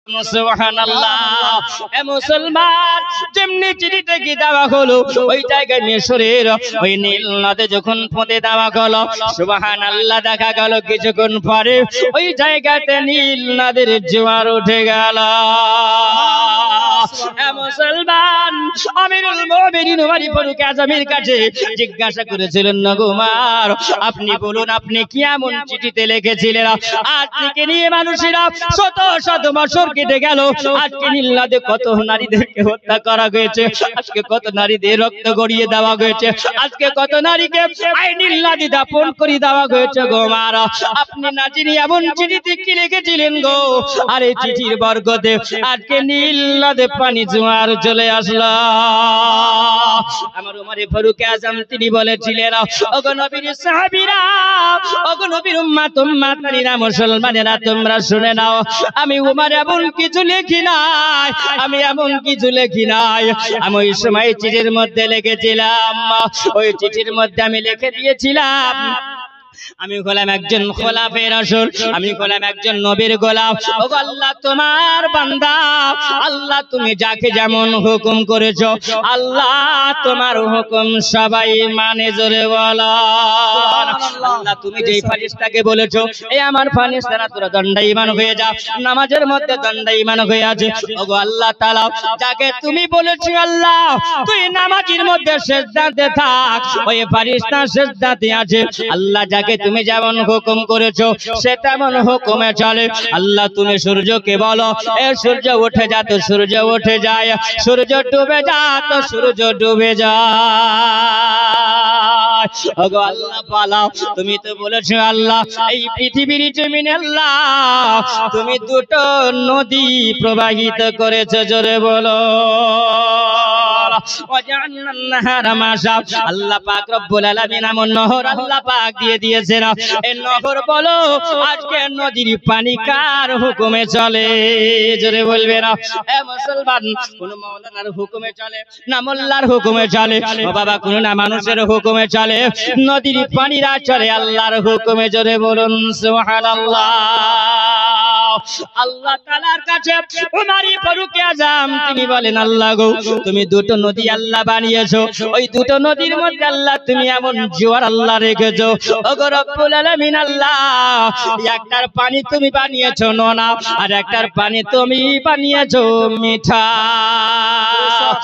সুবহানাল্লাহ। এ মুসলমান, যেমনি চিঠিটা কি দেওয়া হলো ওই জায়গায় মিশরের ওই নীল নদে যখন পৌঁছে দেওয়া হলো, সুবহানাল্লাহ, দেখা গেল কিছুক্ষণ পরে ওই জায়গাতে নীল নদের জোয়ার উঠে গেল। এ মুসলমান, আমিরুল মুমিনিন ওমর ফারুক আজমের কাছে জিজ্ঞাসা করেছিলেন, নগোমার, আপনি বলুন, আপনি কি এমন চিঠিতে লিখেছিলেন আজকে নিয়ে মানুষেরা শত শত বছর কেটে গেল, আজকে নীল নদে কত নারীদেরকে হত্যা করা হয়েছে, আজকে কত নারীদের রক্ত গড়িয়ে দেওয়া হয়েছে, আজকে কত নারীকে নীল নদে দাফন করে দেওয়া হয়েছে গো মারা, আপনি না জানি এমন চিঠিতে কি লিখেছিলেন গো? আর এই চিঠির বরকতে আজকে নীল নদে পানি জোয়ার চলে আসলো। আমার ওমর ফারুক আজম তিনি বলেছিলেন, ওগো নবীর সাহাবীরা, ওগো নবীর উম্মত-উম্মাতানিরা, মুসলমানেরা, তোমরা শুনে নাও, আমি ওমর এমন কিছু লিখি নাই, আমি এমন কিছু লিখি নাই। আমি ওই সময় চিঠির মধ্যে লিখেছিলাম, ওই চিঠির মধ্যে আমি লিখে দিয়েছিলাম, আমি হলাম একজন খোলাফে রাসূল, আমি হলাম একজন নবীর গোলাম। ওগো আল্লাহ তোমার বান্দা, আল্লাহ তুমি যাকে যেমন হুকুম করেছো, আল্লাহ তোমার হুকুম সবাই মানে, জোরে বলো। আল্লাহ তুমি যেই ফেরেশতাকে বলেছো, এই আমার ফেরেশতারা তোরা দণ্ডায়মান হয়ে যা, নামাজের মধ্যে দণ্ডায়মান হয়ে আছে। ওগো আল্লাহ তাআলা, যাকে তুমি বলেছো আল্লাহ তুই নামাজের মধ্যে সিজদাতে থাক, ওই ফেরেশতা সিজদাতে আছে। আল্লাহ যাকে তুমি যেমন হুকুম করেছো সে তেমন হুকুমে চলে। আল্লাহ তুমি সূর্যকে বলো, এ সূর্য উঠে যা, তো সূর্য উঠে যায়, সূর্য ডুবে যা, তো সূর্য ডুবে যায়। ওগো আল্লাহ পালাও, তুমি তো বলেছো আল্লাহ এই পৃথিবীর জমিনে আল্লাহ তুমি দুটো নদী প্রবাহিত করেছো, জোরে বলো। আল্লাহ পাক রব্বুল আলামিন এমন নহর আল্লাহ পাক দিয়ে দিয়েছেন, এই নহর বলো আজকে নদীর পানি কার হুকুমে চলে, জোরে বলবে না। এ মুসলমান, কোন মাওলানার হুকুমে চলে না মোল্লার হুকুমে চলে, ও বাবা, কোন না মানুষের হুকুমে চলে, নদীর পানিরা চলে আল্লাহর হুকুমে, জোরে বলুন সুবহানাল্লাহ। আল্লাহ তাআলার কাছে ওমর ফারুক আজম তিনি বলেন, আল্লাহ গো তুমি দুটো নদী আল্লাহ বানিয়েছো, ওই দুটো নদীর মধ্যে আল্লাহ তুমি এমন জোয়ার আল্লাহ রেখেছো, ওগো রব্বুল আলামিন আল্লাহ, একটার পানি তুমি বানিয়েছো নোনা, আর একটার পানি তুমি বানিয়েছো মিঠা।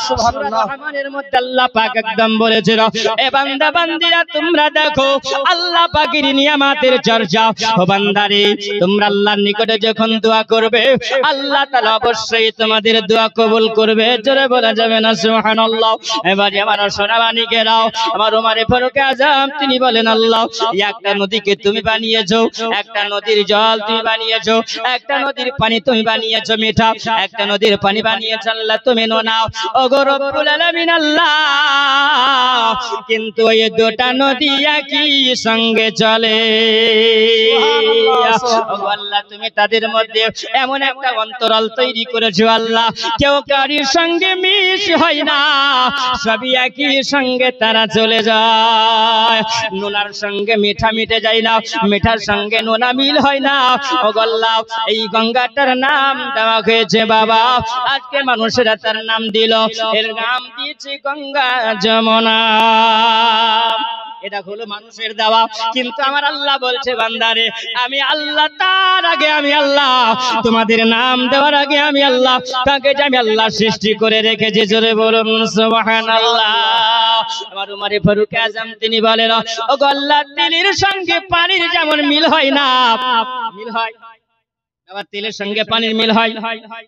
সুবহানাল্লাহ। রহমানের মধ্যে আল্লাহ পাক একদম বলেছিল, এ বান্দা বান্দিরা তোমরা দেখো আল্লাহ পাকের নিয়ামতের চর্চা, ও বান্দারে তোমরা আল্লাহর নিকটে যখন দোয়া করবে আল্লাহ তাআলা অবশ্যই তোমাদের দোয়া কবুল করবে, জোরে বলা যাবে না সুবহানাল্লাহ। এবারে আমার সোনাবাণীকে দাও, আমার ওমর ফারুক আজম তিনি বলেন, আল্লাহ একটা নদীকে তুমি বানিয়েছো, একটা নদীর জল তুমি বানিয়েছো, একটা নদীর পানি তুমি বানিয়েছো মিঠা, একটা নদীর পানি বানিয়েছো আল্লাহ তুমি নোনা। ওগো রব্বুল আলামিন আল্লাহ, কিন্তু এই দুটো নদী একই সঙ্গে চলে। ওগো আল্লাহ তুমি তাদের মধ্যে এমন একটা অন্তরাল তৈরি করেছো আল্লাহ, কেউ কারোর সঙ্গে মিশ হয় না, সবই একই সঙ্গে তারা চলে যায়। নোনার সঙ্গে মিঠা মিটে যায় না, মিঠার সঙ্গে নোনা মিল হয় না। ওগো আল্লাহ এই গঙ্গাটার নাম দেওয়া হয়েছে বাবা, আজকে মানুষেরা তার নাম দিল, এর নাম দিয়েছে গঙ্গা যমুনা। এটা হলো মানুষের দেওয়া, কিন্তু আমার আল্লাহ বলছে, বান্দারে আমি আল্লাহ, তার আগে আমি আল্লাহ, তোমাদের নাম দেওয়ার আগে আমি আল্লাহ, তাকে যে আমি আল্লাহ সৃষ্টি করে রেখেছি, জোরে বলুন সুবহানাল্লাহ। আমার ওমর ফারুক আজম তিনি বলেন, ওগো আল্লাহ তেলের সঙ্গে পানির যেমন মিল হয় না, মিল হয় আবার তেলের সঙ্গে পানির মিল হয়,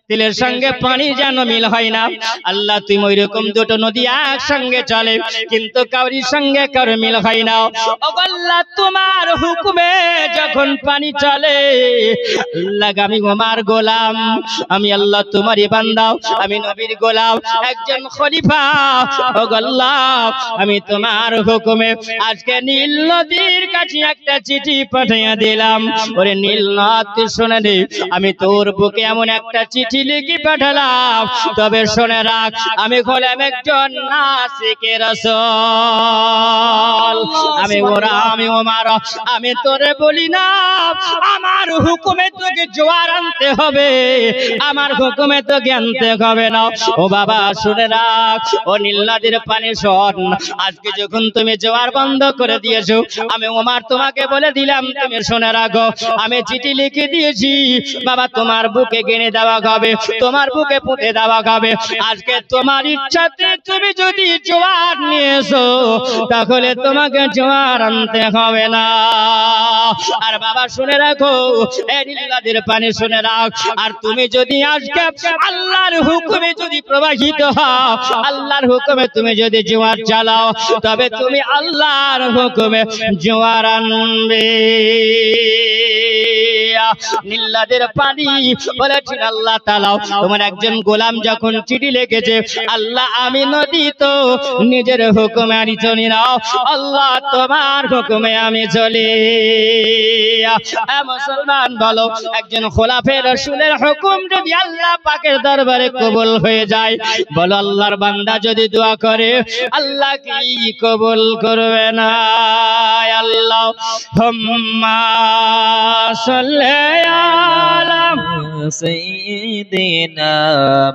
তেলের সঙ্গে পানির যেন মিল হয় না, আল্লাহ তুমি ওই রকম দুটো নদী একসঙ্গে চলে, কিন্তু কারোর সঙ্গে কারো মিল হয় না। ওগো আল্লাহ তোমার হুকুমে যখন পানি চলে, আল্লাহ আমি ওমর গোলাম, আমি আল্লাহ তোমারই বান্দা, আমি নবীর গোলাম, একজন খলিফা। ওগো আল্লাহ আমি তোমার হুকুমে আজকে নীল নদীর কাছে একটা চিঠি পাঠিয়ে দিলাম, ওরে নীল নদ শুনে নে, আমি তোর বুকে এমন একটা চিঠি লিখে পাঠালাম, তবে শুনে রাখ আমি হলাম একজন নাসিকে রাসূল। আমি ওমর, আমি তোরে বলি না আমার হুকুমে তোকে জোয়ার আনতে হবে, আমার হুকুমে তোকে আনতে হবে না। ও বাবা শুনে রাখ, ও নীল নদীর পানি শোন, আজকে যখন তুমি জোয়ার বন্ধ করে দিয়েছো, আমি ওমর তোমাকে বলে দিলাম তুমি শুনে রাখো, আমি চিঠি লিখে দিয়েছি বাবা, তোমার বুকে গেনে দেওয়া হবে, তোমার বুকে পুঁতে দেওয়া হবে। আজকে তোমার ইচ্ছাতে তুমি যদি জোয়ার নিয়ে এসো, তাহলে তোমাকে জোয়ার আনতে হবে না। আর বাবা শুনে রাখো, এই নীল নদীর পানি শুনে রাখ, আর তুমি যদি আজকে আল্লাহর হুকুমে যদি প্রবাহিত হও, আল্লাহর হুকুমে তুমি যদি জোয়ার চালাও, তবে তুমি আল্লাহর হুকুমে জোয়ার আনবে। নীল নদের পানি বলেছেন আল্লাহ তাআলা, তোমার একজন গোলাম যখন চিঠি লিখেছে, আল্লাহ আমি নদী তো নিজের হুকুমে আমি চলি না, আল্লাহ তোমার হুকুমে আমি চলি। মুসলমান বলো, একজন খোলাফে রাসূলের হুকুম যদি আল্লাহ পাকের দরবারে কবুল হয়ে যায়, বলো আল্লাহর বান্দা যদি দোয়া করে আল্লাহ কি কবুল করবে না? আল্লাহুম্মা সাল্লি আলা সাইয়্যিদিনা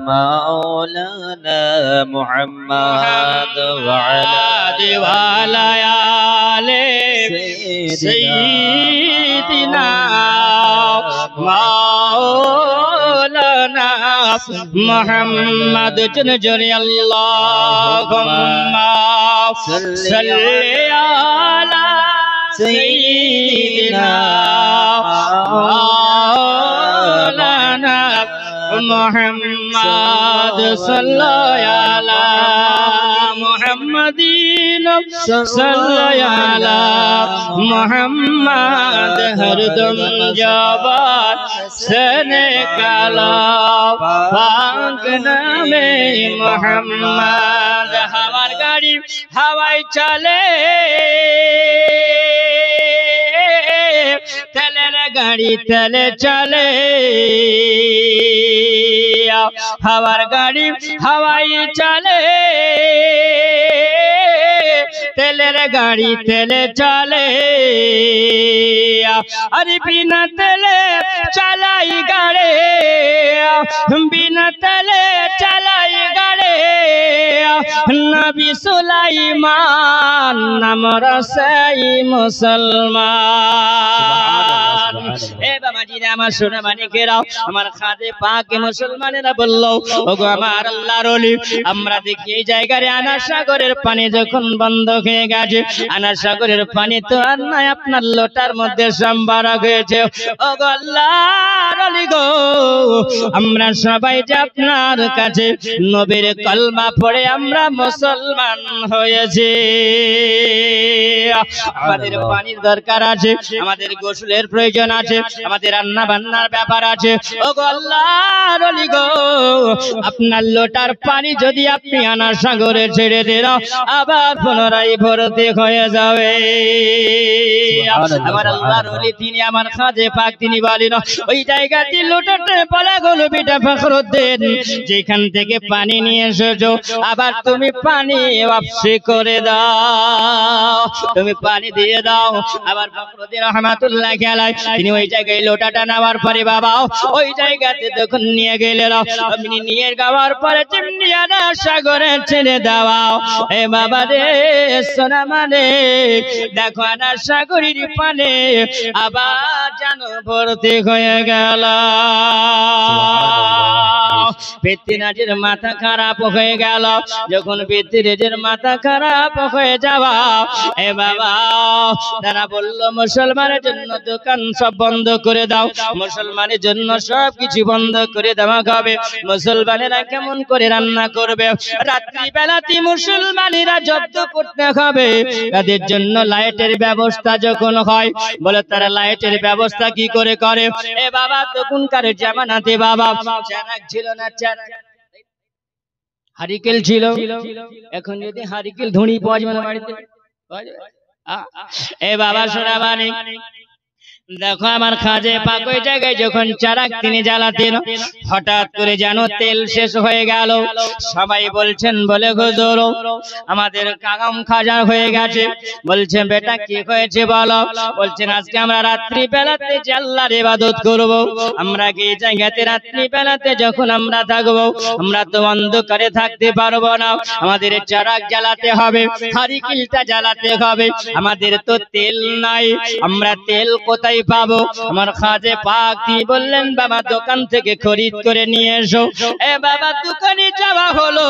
মাওলানা মুহাম্মদ ওয়া আলা আলি সাইয়্যিদিনা মাওলানা মুহাম্মদ জনজরি আল্লাহুম্মা সাল্লি আলা সাইয়্যিদিনা মাওলানা মুহাম্মদ সাল্লি আলা মুহাম্মাদিন সাল্লি আলা মুহাম্মদ হরদম জবান से निकाला पाक नामे मोहम्मद। हमार गाड़ी हवाई चले, तेलेर गाड़ी तेले चले, हमार गाड़ी हवाई चले, तेलेर गाड़ी तेले चले, अरे बिना तेले चलाई गाड़े, बिना तेले चलाई गाड़े, नबी सुलाइमान नाम रसाई मुसलमान। ए बाबा जी আমার সোনা মানিকেরাও, আমার খাদে পাকে মুসলমানেরা বললো, ওগো আমার আল্লাহর ওলি, আমরা দেখি এই জায়গায় আনার সাগরের পানি যখন বন্ধ হয়ে গেছে, আনার সাগরের পানি তো আর নাই, আপনার লোটার মধ্যে সম্ভার হয়েছে। ওগো আল্লাহর ওলি গো, আমরা সবাই যে আপনার কাছে নবীর কলমা পড়ে আমরা মুসলমান হয়েছি, আমাদের পানির দরকার আছে, আমাদের গোসলের প্রয়োজন আছে, আমাদের রান্না বান্নার ব্যাপার আছে। ওগো আল্লাহর ওলি গো, আপনার লোটার পানি যদি আপনি আনার সাগরে ছেড়ে দেন, আবার পুনরায় ভরতে হয়ে যাবে। আমার আল্লাহর ওলি তিনি আমার খাজে পাক তিনি বলেন, ওই জায়গাটি লোটাতে বলা গেল বিটা ফখরুদ্দিন, যেখান থেকে পানি নিয়ে এসেছো আবার তুমি পানি ওয়াপসি করে দাও, তুমি পানি দিয়ে দাও। আবার ফখরুদ্দিন রহমাতুল্লাহি আলাইহি তিনি ওই জায়গায় লোটাটা নেওয়ার পরে বাবা ওই জায়গাতে যখন নিয়ে গেলেন, আপনি নিয়ে যাওয়ার পরে চিমনি আনা সাগরে ছেড়ে দাও। এ বাবা রে সোনা মানে দেখো আনা সাগরের পানি আবার যেন ভর্তি হয়ে গেল। পিতৃনাজের মাথা খারাপ হয়ে গেল, যখন পিতৃনাজের মাথা খারাপ হয়ে যাওয়া, এ বাবা তারা বলল মুসলমানের জন্য দোকান সব বন্ধ করে দাও, মুসলমানের জন্য সব কিছু বন্ধ করে দেওয়া হবে। মুসলমানেরা কেমন করে রান্না করবে, রাত্রি বেলাতে মুসলমানেরা জব্দ করতে হবে, তাদের জন্য লাইটের ব্যবস্থা যখন হয়, বলে তারা লাইটের ব্যবস্থা কি করে করে? এ বাবা তখনকার জামানাতে বাবা চারাক ছিল না, হারিকেল ছিল, এখন যদি হারিকেল ধুনি পাওয়া যাবে না বাড়িতে, এ বাবা সোনা মানে দেখো আমার খাজে পাক ওই জায়গায় যখন চারাক তিনি জ্বালাতেন, হঠাৎ করে যেন তেল শেষ হয়ে গেল। সবাই বলছেন বলে হুজুর আমাদের কাগাম খাজা হয়ে গেছে। বলছে বেটা কি হয়েছে বলো। বলছেন আজকে আমরা রাত্রি বেলাতে যে আল্লাহর ইবাদত করব, আমরা কি এই জায়গাতে রাত্রি বেলাতে যখন আমরা থাকবো, আমরা তো অন্ধকারে থাকতে পারবো না, আমাদের চারাক জ্বালাতে হবে, হারিকেলটা জ্বালাতে হবে। আমাদের তো তেল নাই, আমরা তেল কোথায় পাবো? আমার খাজে পাক তিনি বললেন বাবা দোকান থেকে খরিদ করে নিয়ে এসো। এ বাবা দোকানে যাওয়া হলো,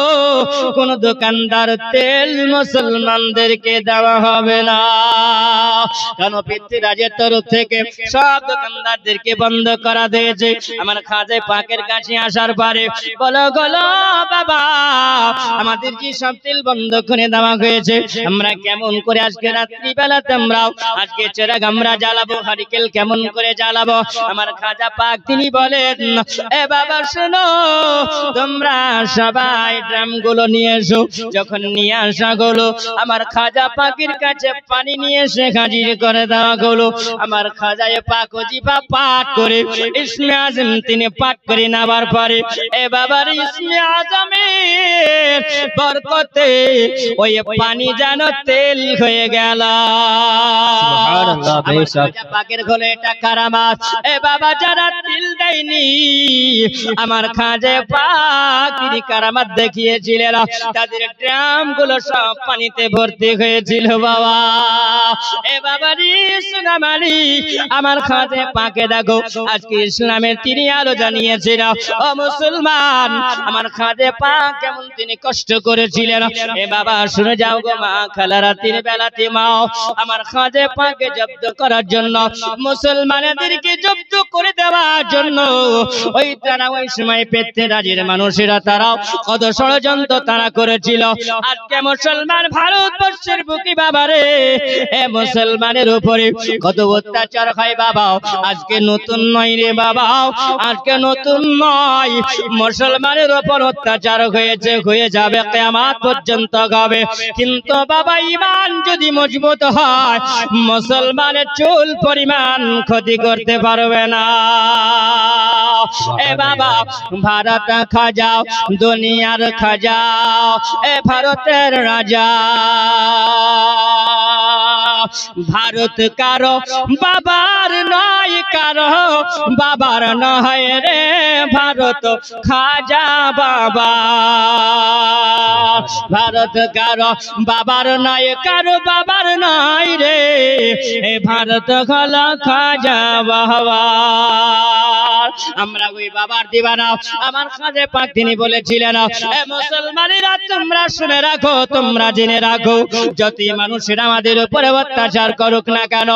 কোন দোকানদার তেল মুসলমানদেরকে দেওয়া হবে না, কারণ পৃথ্বীরাজের তরফ থেকে সব দোকানদারদেরকে বন্ধ করা দিয়েছে। আমার খাজে পাকের কাছে আসার পরে বলো গলো বাবা আমাদের যে সব তেল বন্ধ করে দেওয়া হয়েছে, আমরা কেমন করে আজকে রাত্রি বেলাতে আমরাও আজকে চেরাগ আমরা জ্বালাবো, হারিকেল কেমন করে জ্বালাবো? আমার খাজা পাক তিনি বলেন এ বাবা শোনো, তোমরা সবাই ড্রামগুলো নিয়ে এসো। যখন নিয়ে আসা হলো আমার খাজা পাকের কাছে পানি নিয়ে এসে হাজির করে দেওয়া হলো। আমার খাজায় পাক ওজিফা পাঠ করে ইসমে আজম তিনি পাঠ করে নেবার পরে এ বাবার ইসমে আজমের বরকতে ওই পানি যেন তেল হয়ে গেল। পাকের ঘরে এটা কারামাত। এ বাবা যারা তেল দেয়নি আমার খাজে পাক তিনি কারামাত দেখিয়েছিলেন, তাদের ড্রাম গুলো সব পানিতে ভর্তি হয়েছিল বাবা। এ বাবা রে সোনামারি আমার খাজে পাকে দেখো আজকে ইসলামের তিনি আলো জানিয়েছিল। ও মুসলমান আমার খাজে পাক কেমন তিনি কষ্ট করেছিলেন। এ বাবা শুনে যাও গো মা খালারা, তিন বেলাতে মাও আমার খাজে পাকে জব্দ করার জন্য, মুসলমানদেরকে জব্দ করে দেওয়ার জন্য ওই তারা ওই সময় পৃথ্বীরাজের মানুষেরা তারাও কত ষড়যন্ত্র তারা করেছিল। আজকে মুসলমান ভারতবর্ষের বুকে বাবারে এ মুসলমানের উপরে কত অত্যাচার হয় বাবা। আজকে নতুন নয় রে বাবা, আজকে নতুন নয়, মুসলমানের উপর অত্যাচার হয়েছে, হয়ে যাবে কিয়ামত পর্যন্ত হবে। কিন্তু বাবা ঈমান যদি মজবুত হয় মুসলমানের চুল পরিমাণ ক্ষতি করতে পারবে না। এ বাবা ভারত খাজাও দুনিয়ার খাজাও, এ ভারতের রাজা। ভারত কারো বাবার নয়, কারো বাবার নয় রে, ভারত খাজা বাবা। ভারত কারো বাবার নয়, কারো বাবার নয় রে, এ ভারত হলো খাজা বাবা। আমরা ওই বাবার দিবানা। আমার খাজে পাক তিনি বলেছিলেন এ মুসলমানেরা তোমরা শুনে রাখো, তোমরা জেনে রাখো, যতই মানুষেরা আমাদের উপরে অত্যাচার করুক না কেন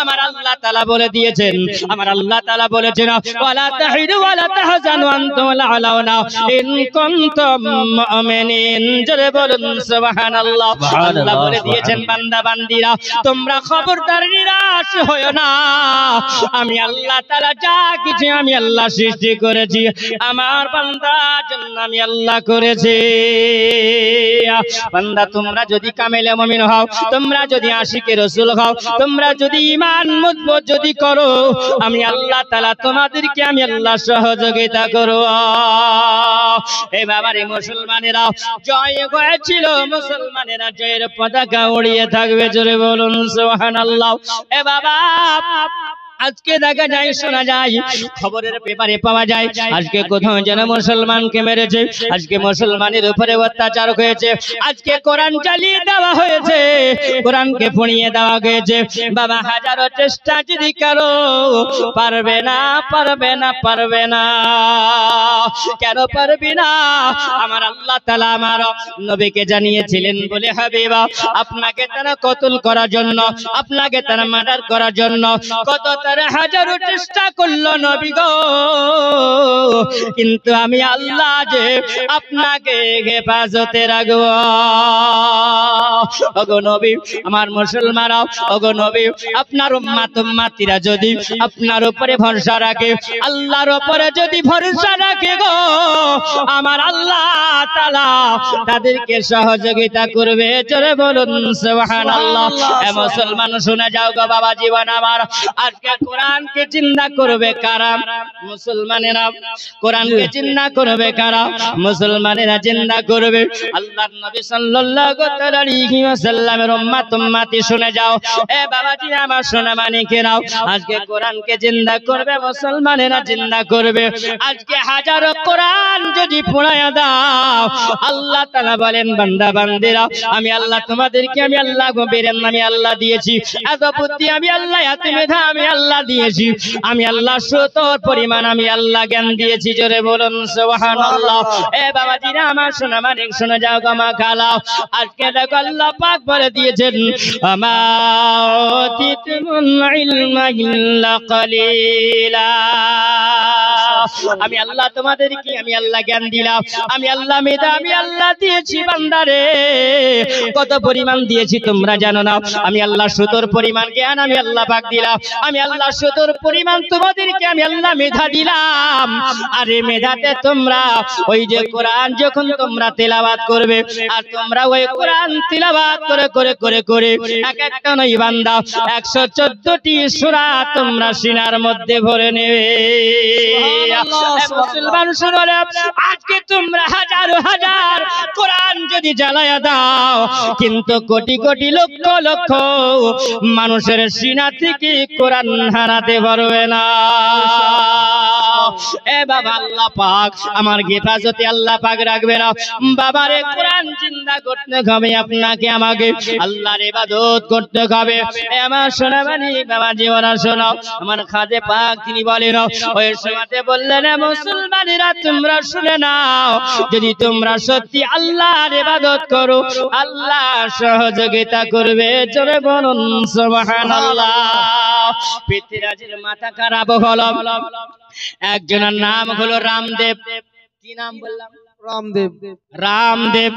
আমার আল্লাহ তাআলা বলে দিয়েছেন, আমার আল্লাহ তাআলা বলেছেন ওয়ালা তাহিনু ওয়ালা তাহজানু আনতুম লা'লাউনা ইন কুনতুম মুমিনিন। জোরে বলুন সুবহানাল্লাহ। আল্লাহ বলে দিয়েছেন বান্দা বান্দিরা তোমরা খবরদার নিরাশ হয়ো না, আমি আল্লাহ তাআলা যা কিছু আমি আল্লাহ সৃষ্টি করেছি আমার বান্দার জন্য আমি আল্লাহ করেছি। বান্দা তোমরা যদি কামেলে মুমিন হও, তোমরা যদি আশিকে রাসূল হও, তোমরা যদি ঈমান মজবুত যদি করো, আমি আল্লাহ তাআলা তোমাদেরকে আমি আল্লাহ সহযোগিতা করব। এই বাবারে মুসলমানেরা জয় হয়েছিল, মুসলমানেরা জয়ের পতাকা উড়িয়ে থাকবে। জোরে বলুন সুবহানাল্লাহ। এ বাবা আজকে দেখা যায়, শোনা যায়, খবরের পেপারে পাওয়া যায় আজকে কোথাও যেন মুসলমানকে মেরেছে, আজকে মুসলমানের উপরে অত্যাচার হয়েছে, আজকে কোরআন জ্বালিয়ে দেওয়া হয়েছে, কোরআনকে পুড়িয়ে দেওয়া হয়েছে। বাবা হাজারো চেষ্টা যদি করো পারবে না, পারবে না, পারবে না। কেন পারবে না? আমার আল্লাহ তাআলা আমার নবীকে জানিয়েছিলেন বলে হাবিবা আপনাকে তারা কতল করার জন্য, আপনাকে তারা মার্ডার করার জন্য কত তারা হাজারো চেষ্টা করলো নবী গো, কিন্তু আমি আল্লাহ যে আপনাকে হেফাজতে রাখবো। ওগো নবী আমার মুসলমানরা, ওগো নবী আপনার উম্মত উম্মতিরা যদি আপনার উপরে ভরসা রাখে, আল্লাহর উপরে যদি ভরসা রাখে গো, আমার আল্লাহ তাআলা তাদেরকে সহযোগিতা করবে। জোরে বলুন সুবহানাল্লাহ। এ মুসলমান শুনে যাও গো বাবা জীবন আমার, আজকে কোরআনকে জিন্দা করবে কারা? মুসলমানেরা। কোরআনকে জিন্দা করবে কারা? মুসলমানেরা জিন্দা করবে। আল্লাহর নবী সাল্লাল্লাহু আলাইহি ওয়াসাল্লামের উম্মতি শুনে যাও। এ বাবাজি আমার সোনা মানিকেরাও, আজকে কোরআনকে জিন্দা করবে মুসলমানেরা, জিন্দা করবে। আজকে হাজারো কোরআন যদি পোড়ায়া দাও, আল্লাহ তাআলা বলেন বান্দা বান্দিরা, আমি আল্লাহ তোমাদেরকে আমি আল্লাহ গভীরের আমি আল্লাহ দিয়েছি, এত বুদ্ধি আমি আল্লাহ, এত মেধা আমি আল্লাহ দিয়েছি, আমি আল্লাহ সতর পরিমাণ আমি আল্লাহ জ্ঞান দিয়েছি। জোরে বলুন সুবহানাল্লাহ। এ বাবাজিরা আমার সোনা মানিক শুনে যাও গামা খালাও। আজকে দেখো আল্লাহ পাক বলে দিয়েছেন, আমা উতিতুল ইলমা ইল্লা কালিলা। আমি আল্লাহ তোমাদেরকে আমি আল্লাহ জ্ঞান দিলাম, আমি আল্লাহ মেধা আমি আল্লাহ দিয়েছি বান্দারে। কত পরিমাণ দিয়েছি তোমরা জানো না? আমি আল্লাহ সতর পরিমাণ জ্ঞান আমি আল্লাহ পাক দিলাম, আমি আল্লাহ সতর পরিমাণ তোমাদেরকে আমি আল্লাহ মেধা দিলাম। আরে মেধাতে তোমরা ওই যে কোরআন যখন তোমরা তেলাওয়াত করবে, আর তোমরা ওই কোরআন তেলাওয়াত করে করে করে করে এক একটা নয় বান্দা 114টি সূরা তোমরা সিনার মধ্যে ভরে নেবে। মুসলমান শুনো, আজকে তোমরা হাজার হাজার কোরআন যদি জ্বালায়া দাও, কিন্তু কোটি কোটি লক্ষ লক্ষ মানুষের সিনা থেকে কোরআন হারাতে পারবে না। এ বাবা আল্লাহ পাক আমার হেফাজতে আল্লাহ পাক রাখবে না। বাবারে কোরআন জিন্দা করতে হবে আপনাকে আমাকে, আল্লাহর ইবাদত করতে হবে। আমার শোনা মানি বাবা জীবনা শোনাও, আমার খাজে পাক তিনি বলেন, ওই সময়তে বললেন মুসলমানেরা তোমরা শুনে নাও, যদি তোমরা সত্যি আল্লাহর ইবাদত করো আল্লাহ সহযোগিতা করবে। জোরে বলুন সুবহানাল্লাহ। পৃথ্বীরাজের মাথা খারাপ হলো, একজনের নাম হলো রামদেব। কি নাম বললাম? রামদেব। রামদেব।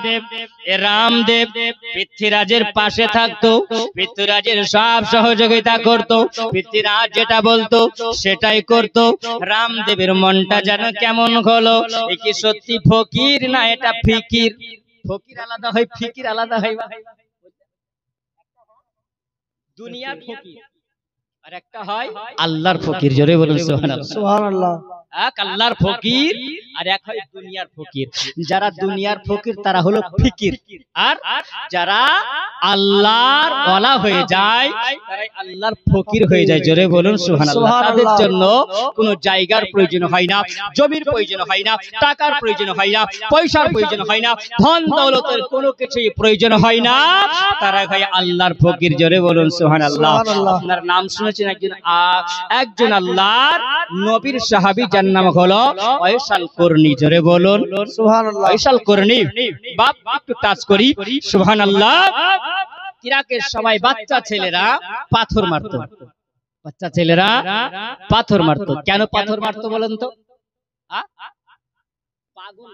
এ রামদেব পৃথ্বীরাজের পাশে থাকতো, পৃথ্বীরাজের সব সহযোগিতা করত, পৃথ্বীরাজ যেটা বলতো সেটাই করত। রামদেবের মনটা যেন কেমন হলো, এ কি সত্যি ফকির না এটা ফিকির? ফকির আলাদা হয়, ফিকির আলাদা হয়। দুনিয়ার ফকির আর একটা হয় আল্লাহর ফকির। জোরে বলুন সুবহানাল্লাহ। এক আল্লাহর ফকির আর এক হয় দুনিয়ার ফকির। যারা দুনিয়ার ফকির তারা হলো ফিকির, আর যারা আল্লাহর ওয়ালা হয়ে যায় তারাই আল্লাহর ফকির হয়ে যায়। জোরে বলুন সুবহানাল্লাহ। তাদের জন্য কোনো জায়গার প্রয়োজন হয় না, জমির প্রয়োজন হয় না, টাকার প্রয়োজন হয় না, পয়সার প্রয়োজন হয় না, ধন দৌলতের কোনো কিছুই প্রয়োজন হয় না, তারা হয় আল্লাহর ফকির। জোরে বলুন সুবহানাল্লাহ। আপনার নাম শুনেছেন একজন আল্লাহর নবীর সাহাবী, যার নাম হলো ওয়াইসাল করনি। জোরে বলুন সুবহানাল্লাহ। ওয়াইসাল করনি। বাপ একটু টাচ করি সুবহানাল্লাহ। ইরাকের সবাই বাচ্চা ছেলেরা পাথর মারতো, বাচ্চা ছেলেরা পাথর মারতো। কেন পাথর মারতো বলেন তো? পাগল,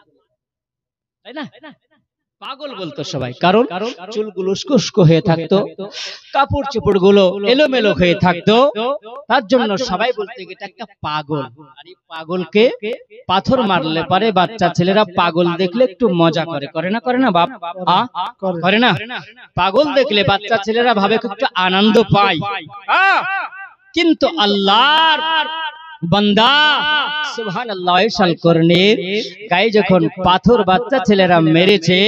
তাই না? পাগল বলতো সবাই, কারণ চুলগুলো উস্কো হয়ে থাকতো, কাপড় চোপড় গুলো এলোমেলো হয়ে থাকতো, তার জন্য সবাই বলতো এটা একটা পাগল। আর এই পাগলকে পাথর মারলে পারে বাচ্চা ছেলেরা পাগল দেখলে একটু মজা করে, করে না? করে না বাপ? করে না? পাগল দেখলে বাচ্চা ছেলেরা ভাবে একটু আনন্দ পায়। কিন্তু আল্লাহর বান্দা সুবহানাল্লাহ ওয়াইসাল করনির গায়ে যখন পাথর বাচ্চা ছেলেরা মেরেছে,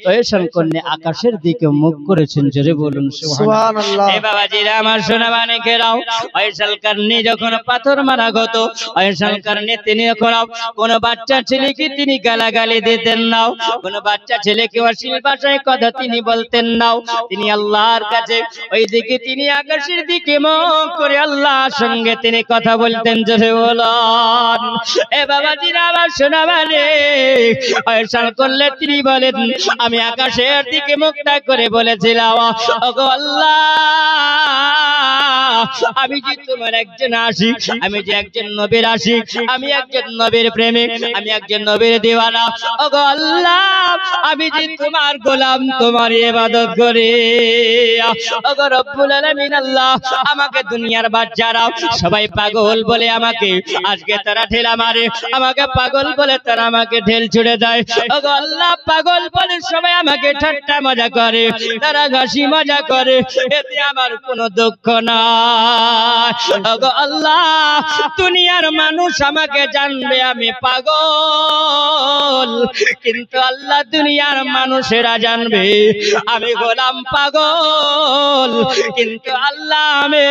ওয়াইসাল করনি আকাশের দিকে মুখ করেছেন। জোরে বলুন সুবহানাল্লাহ। এ বাবাজিরা আমার সোনা মানিকেরাও, ওয়াইসাল করনি যখন পাথর মারা হতো, ওয়াইসাল করনি তিনি যখন কোন বাচ্চা ছেলেকে তিনি গালাগালি দিতেন না, কোন বাচ্চা ছেলেকে অশ্লীল ভাষায় কথা তিনি বলতেন না, তিনি আল্লাহর কাছে ওই দিকে তিনি আকাশের দিকে মুখ করে আল্লাহর সঙ্গে তিনি কথা বলতেন। জোরে বলুন। এ বাবাজিরা আমার শোনা মানে ওয়াইসাল করলে তিনি বলেন, আমি আকাশের দিকে মুখটা করে বলেছিলাম, ওগো আল্লাহ, আমি যে তোমার একজন আশিক, আমি যে একজন নবীর আশিক, আমি একজন নবীর প্রেমিক, আমি একজন নবীর দিওয়ানা, ওগো আল্লাহ, আমি যে তোমার গোলাম, তোমার ইবাদত করি, ওগো রব্বুল আলামিন আল্লাহ, আমাকে দুনিয়ার বাচ্চারা সবাই পাগল বলে আমাকে আজকে তারা ঠেলা মারে, আমাকে পাগল বলে তারা আমাকে ঢেল ছুড়ে দেয়। ওগো আল্লাহ, পাগল বলে সবাই আমাকে ঠাট্টা মজা করে, তারা হাসি মজা করে, এতে আমার কোনো দুঃখ নাই। ওগো আল্লাহ, দুনিয়ার মানুষ আমাকে জানবে আমি পাগল, কিন্তু আল্লাহ দুনিয়ার মানুষেরা জানবে আমি গোলাম পাগল, কিন্তু আল্লাহ আমি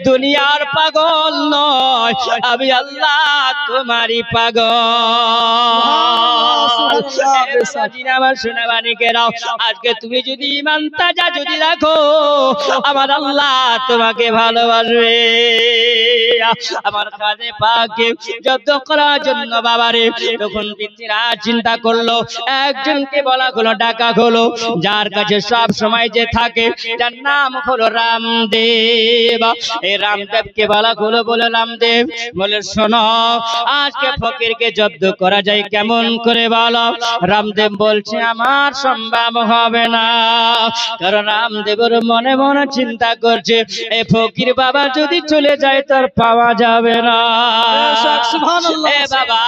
দুনিয়ার পাগল নয়, আমি আল্লাহ তোমারই পাগল। আমার সোনাবানিকেরাও, আজকে তুমি যদি ঈমান তাজা যদি রাখো, আমার আল্লাহ তোমাকে ভালোবাসবে। আমার কাজে পাকে জব্দ করার জন্য বাবারে তখন পিতৃরা চিন্তা করলো, একজনকে বলা হলো, ডাকা হলো, যার কাছে সব সময় যে থাকে, যার নাম হলো রামদেব। এই রামদেবকে বলা হলো, বলে রামদেব বলে শোনো, আজকে ফকিরকে জব্দ করা যায় কেমন করে বলো। রামদেব বলছে আমার সম্ভব হবে না, কারণ রামদেবের মনে মনে চিন্তা করছে এই ফকির বাবা যদি চলে যায় তার পাওয়া যাবে না। এ বাবা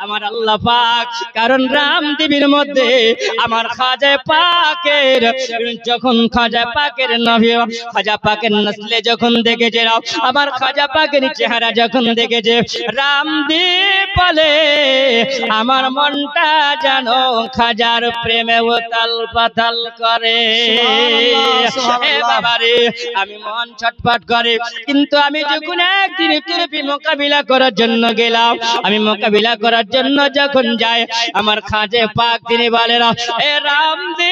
আমার আল্লাহ পাক, কারণ রামদেবের মধ্যে আমার খাজা পাকের, যখন খাজা পাকের নবী খাজা পাকের নসলে যখন দেখেছে, আমার খাজা পাকের চেহারা যখন দেখেছে, রামদেব বলে আমার মনটা জানো খাজার প্রেমে উতাল পাতাল করে। এ বাবারে আমি মন ছটফট করে, কিন্তু আমি যখন একদিন তুরপি মোকাবিলা করার জন্য গেলাম, আমি মোকাবিলা করার জন্য যখন যাই, আমার খাজা পাক তিনি বলে এ রামদেব,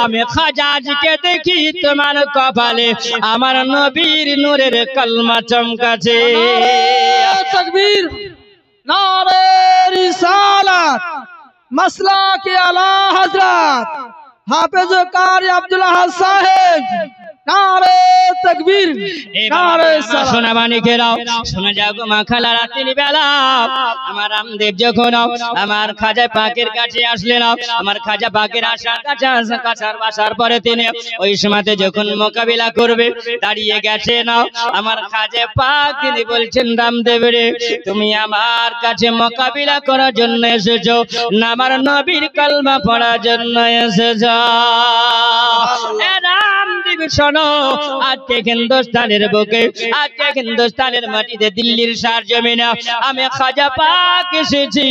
আমি খাজাজিকে দেখি তোমার কপালে আমার নবীর নূরের কলমা চমকাছে। তাকবীর, নারে রিসালাত, মাসলাকে আলা হযরত হাফেজ কারি আব্দুল্লাহ সাহেব, নারে তাকবীর, নারে সালাত। সোনাবানিকেরাও শোনা যাও গো মা খালা, রাত্রি বেলা আমার রামদেব যখন আমার খাজা পাকের কাছে আসলেন, আমার খাজা পাকের কাছার বাসার পরে তিনি ওই সময়তে যখন মোকাবিলা করবে দাঁড়িয়ে গেছে না, আমার খাজা পাক তিনি বলছেন রামদেব রে, তুমি আমার কাছে মোকাবিলা করার জন্য এসেছো না আমার নবীর কলমা পড়ার জন্য এসেছো? রামদেব শোনো, আজকে হিন্দুস্তানের বুকে, আজকে হিন্দুস্তানের মাটিতে, দিল্লির সার জমিনে আমি খাজা পাক এসেছি।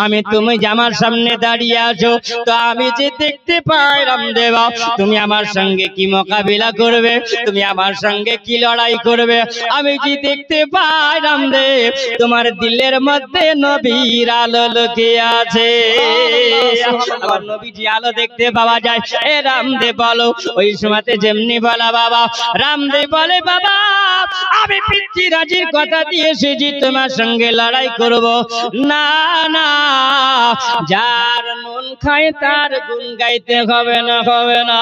আমি তুমি যে আমার সামনে দাঁড়িয়ে আছো, তো আমি যে দেখতে পাই রামদেব, তুমি আমার সঙ্গে কি মোকাবিলা করবে, তুমি আমার সঙ্গে কি লড়াই করবে, আমি যে দেখতে পাই রামদেব তোমার দিলের মধ্যে নবীর আলো লুকিয়ে আছে। আমার নবীজি আলো দেখতে পাওয়া যায়। এ রামদেব বলো, ওই সময়তে যেমনি বলা বাবা, রামদেব বলে বাবা আমি পৃথ্বীরাজের কথা দিয়ে এসেছি তোমার সঙ্গে লড়াই করব না, না যার নুন খায় তার গুণ গাইতে হবে না, হবে না।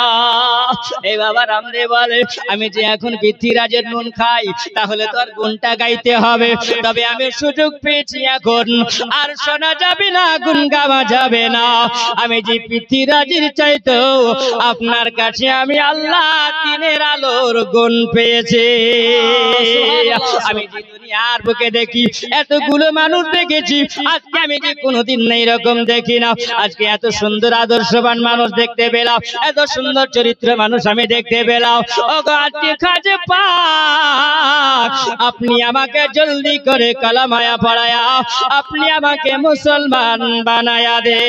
এই বাবা রামদেব বলে আমি যে এখন পৃথ্বীরাজের নুন খাই, তাহলে তোর গুণটা গাইতে হবে, তবে আমি সুযোগ পেয়েছি এখন আর শোনা যাবে না, গুণ গাওয়া যাবে না। আমি যে পৃথ্বীরাজের চাইতো আপনার কাছে আমি আল্লাহ দিনের আলোর গুণ পেয়েছি। আমি যে দুনিয়ার বুকে দেখি এতগুলো মানুষ দেখেছি, আজকে আমি যে কোনোদিন এই রকম দেখি না। আজকে এত সুন্দর আদর্শবান মানুষ দেখতে পেলাম, এত সুন্দর চরিত্র মানুষ আমি দেখতে পেলাম। ও আজকে খাজা পাক আপনি আমাকে জলদি করে কালামায়া পড়ায়া আপনি আমাকে মুসলমান বানায়া দে।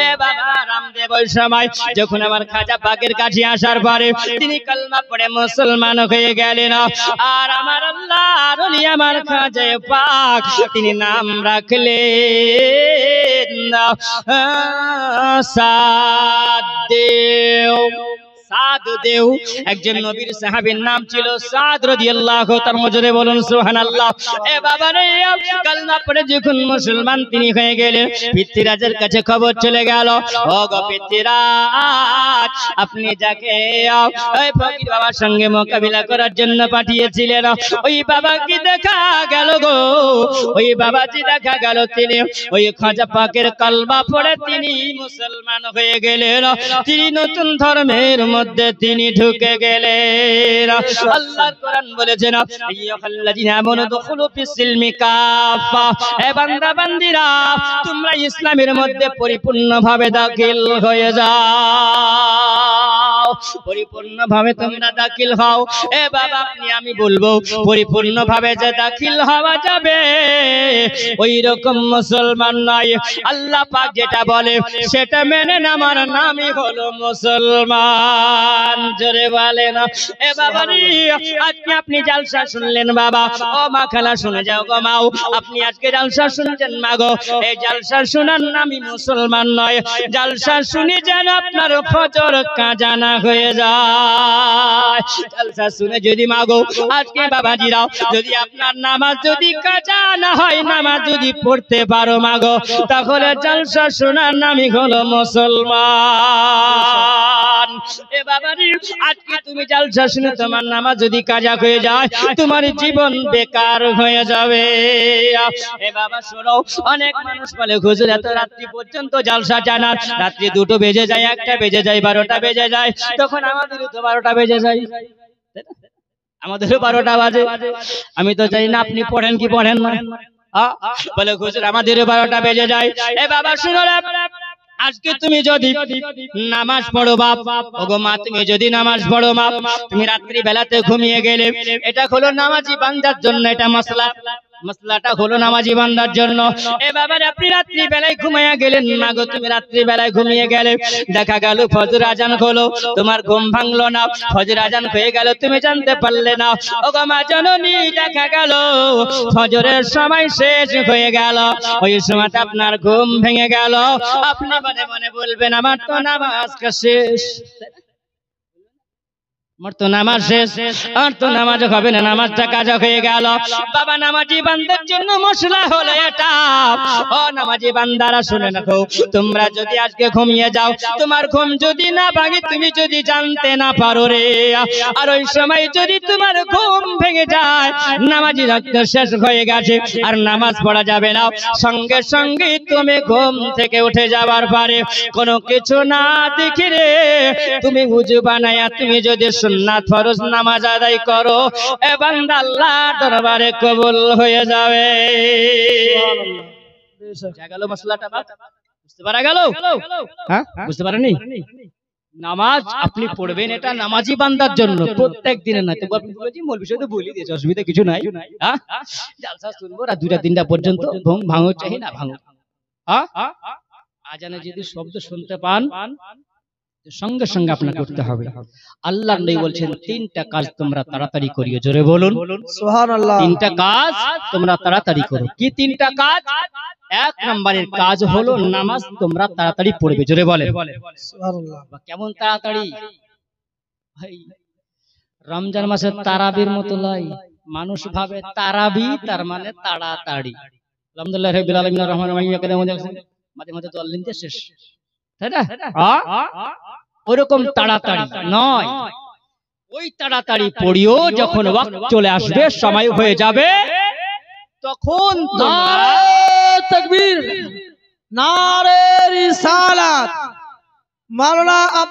এ বাবা রামদেব ওই সময় যখন আমার খাজা পাকের কাছে আসার পরে তিনি কালমা পড়ে মুসলমান হয়ে গেলেন, আর আমার আল্লাহর ওলি আমার খাজা পাক তিনি নাম রাখলেন সাদেও। সাদ দেও একজন নবীর সাহাবীর নাম ছিল সাদ রাদিয়াল্লাহু তাআলা, মজরে বলুন সুবহানাল্লাহ। এ বাবা রে, কালমা পড়ে যখন মুসলমান তিনি হয়ে গেলেন, পৃথ্বীরাজের কাছে খবর চলে গেল, ও গো পৃথ্বীরাজ আপনি যাকে ওই ফকির বাবার সঙ্গে মোকাবিলা করার জন্য পাঠিয়েছিলেন, ওই বাবা কি দেখা গেল গো, ওই বাবাজি দেখা গেল তিনি ওই খাজা পাকের কালমা পড়ে তিনি মুসলমান হয়ে গেলেন, তিনি নতুন ধর্মের মধ্যে তিনি ঢুকে গেলেন। আল্লাহর কোরআন বলেছেন আইয়ুহাল্লাযিনা আমানু দুখুলু ফিস-সিলমি কাফা, হে বান্দা বান্দীরা তোমরা ইসলামের মধ্যে পরিপূর্ণভাবে দাখিল হয়ে যাও, পরিপূর্ণভাবে তোমরা দাখিল হও। এ বাবা আপনি আমি বলবো পরিপূর্ণভাবে যে দাখিল হওয়া যাবে ওই রকম মুসলমান নয়। আল্লাহ পাক যেটা বলে সেটা মেনে নেওয়ার নামই হলো মুসলমান। জোরে বলেন এ বাবা রে, আজকে আপনি জালসা শুনলেন বাবা, ও মা খালা শুনে যাও গো মাও, আপনি আজকে জালসা শুনছেন মা গো, এই জালসা শোনার নামই মুসলমান নয়। জালসা শুনে যেন আপনার ফজর কাজা না হয়ে যায়। জালসা শুনে যদি মা গো আজকে বাবাজিরাও যদি আপনার নামাজ যদি কাজা না হয়, নামাজ যদি পড়তে পারো মা গো, তাহলে জালসা শোনার নামই হলো মুসলমান। এ বাবাজি আজকে তুমি জালসা শুনে তোমার নামাজ যদি কাজা হয়ে যায়, তোমার জীবন বেকার হয়ে যাবে। এ বাবা শোনো, অনেক মানুষ বলে হুজুর এত রাত্রি পর্যন্ত জালসা জানার, রাত্রি 2টো বেজে যায়, 1টা বেজে যায়, 12টা বেজে যায়, তখন আমাদেরও তো 12টা বেজে যায়, আমাদেরও 12টা বাজে। আমি তো জানি না আপনি পড়েন কি পড়েন না, বলে হুজুর আমাদেরও 12টা বেজে যায়। এ বাবা শুনো রে, আজকে তুমি যদি নামাজ পড়ো বাপ, ওগো মা তুমি যদি নামাজ পড়ো মা, তুমি রাত্রি বেলাতে ঘুমিয়ে গেলে, এটা হলো নামাজি বান্দার জন্য, এটা মশলাটা হলো নামাজি বান্দার জন্য। এ বাবার আপনি রাত্রি বেলায় ঘুমিয়ে গেলেন মা গো, তুমি রাত্রি বেলায় ঘুমিয়ে গেলে, দেখা গেল ফজর আজান হলো, তোমার ঘুম ভাঙলো না, ফজর আজান হয়ে গেল তুমি জানতে পারলে না, ওগো মা জননী দেখা গেল ফজরের সময় শেষ হয়ে গেল, ওই সময়টা আপনার ঘুম ভেঙে গেল, আপনি মনে মনে বলবেন আমার তো নামাজ শেষ, আমার তো নামাজ শেষ, আর তো নামাজ হবে না, নামাজটা কাজা হয়ে গেল। বাবা নামাজি বান্দার জন্য মশলা হলো এটা। ও নামাজি বান্দারা শুনে রাখো, তোমরা যদি আজকে ঘুমিয়ে যাও, তোমার ঘুম যদি না ভাঙে, তুমি যদি জানতে না পারো রে, আর ওই সময় যদি তোমার ঘুম ভেঙে যায়, নামাজি রক্ত শেষ হয়ে গেছে আর নামাজ পড়া যাবে না, সঙ্গে সঙ্গে তুমি ঘুম থেকে উঠে যাবার পরে কোনো কিছু না দেখে রে তুমি উজু বানায়া তুমি যদি সুন্নাত ফরজ নামাজ আদায় করো, এ বান্দা আল্লাহর দরবারে কবুল হয়ে যাবে। গেল মশলাটা বুঝতে পারা গেল? হ্যাঁ বুঝতে পারেনি? নামাজ আপনি পড়বেন এটা নামাজি বান্দার জন্য, প্রত্যেক দিনে না। তবু আপনি বলেছি মৌলভী সাহেব বলে দিয়েছে, অসুবিধা কিছু নাই। হ্যাঁ জালসা শুনবো রাত 2টা 3টা পর্যন্ত, ঘুম ভাঙো চাই না ভাঙো। হ্যাঁ আজানে যদি শব্দ শুনতে পান সঙ্গে সঙ্গে আপনাকে করতে হবে। আল্লাহর নবী বলছেন 3টা কাজ তোমরা তাড়াতাড়ি করিও, জোরে বলুন সুবহানাল্লাহ। 3টা কাজ তোমরা তাড়াতাড়ি করো। কি 3টা কাজ? 1 নম্বরের কাজ হলো নামাজ তোমরা তাড়াতাড়ি পড়বে, জোরে বলেন সুবহানাল্লাহ। কেমন তাড়াতাড়ি? ভাই রমজান মাসে তারাবির মতো লাই, মানুষ ভাবে তারাবি তার মানে তাড়াতাড়ি। আলহামদুলিল্লাহ রাব্বিল আলামিন রহমানির রহিম মাঝে মাঝে তো আল্লাহ দিয়ে শেষ, তাই না? ওরকম তাড়াতাড়ি নয়, ওই তাড়াতাড়ি পড়িও যখন ওয়াক্ত চলে আসবে, সময় হয়ে যাবে, তখন নারে তাকবীর, নারে রিসালাত, মাওলানা